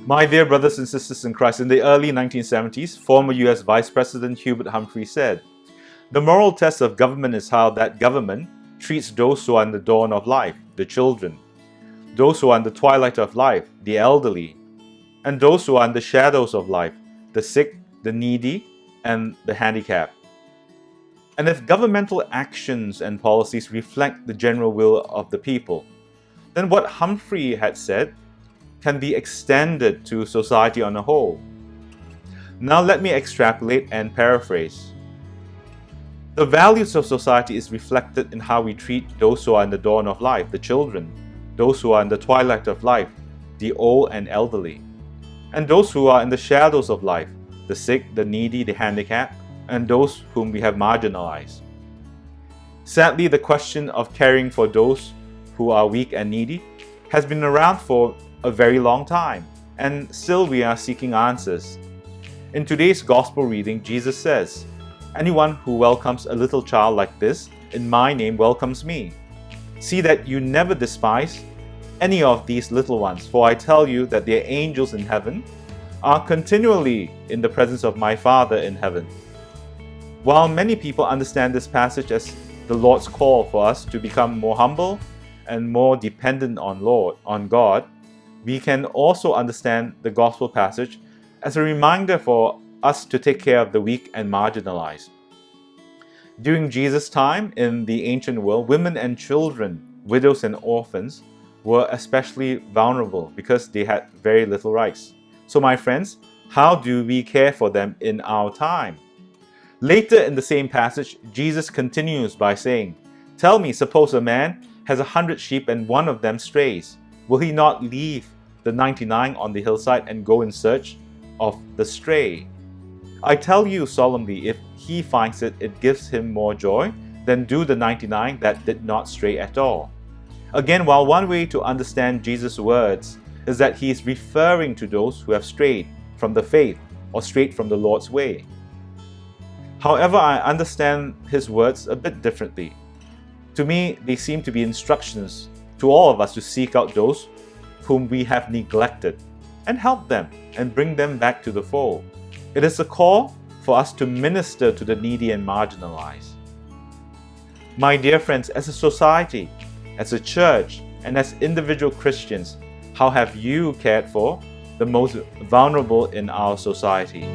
My dear brothers and sisters in Christ, in the early 1970s, former US Vice President Hubert Humphrey said, "The moral test of government is how that government treats those who are in the dawn of life, the children, those who are in the twilight of life, the elderly, and those who are in the shadows of life, the sick, the needy, and the handicapped." And if governmental actions and policies reflect the general will of the people, then what Humphrey had said can be extended to society on a whole. Now let me extrapolate and paraphrase. The values of society is reflected in how we treat those who are in the dawn of life, the children, those who are in the twilight of life, the old and elderly, and those who are in the shadows of life, the sick, the needy, the handicapped, and those whom we have marginalized. Sadly, the question of caring for those who are weak and needy has been around for a very long time, and still we are seeking answers. In today's gospel reading, Jesus says, "Anyone who welcomes a little child like this in my name welcomes me. See that you never despise any of these little ones, for I tell you that their angels in heaven are continually in the presence of my Father in heaven." While many people understand this passage as the Lord's call for us to become more humble and more dependent on God, we can also understand the gospel passage as a reminder for us to take care of the weak and marginalized. During Jesus' time in the ancient world, women and children, widows and orphans, were especially vulnerable because they had very little rights. So my friends, how do we care for them in our time? Later in the same passage, Jesus continues by saying, "Tell me, suppose a man has 100 sheep and one of them strays. Will he not leave the 99 on the hillside and go in search of the stray? I tell you solemnly, if he finds it, it gives him more joy than do the 99 that did not stray at all." Again, while one way to understand Jesus' words is that he is referring to those who have strayed from the faith or strayed from the Lord's way. However, I understand his words a bit differently. To me, they seem to be instructions to all of us to seek out those whom we have neglected and help them and bring them back to the fold. It is a call for us to minister to the needy and marginalized. My dear friends, as a society, as a church, and as individual Christians, how have you cared for the most vulnerable in our society?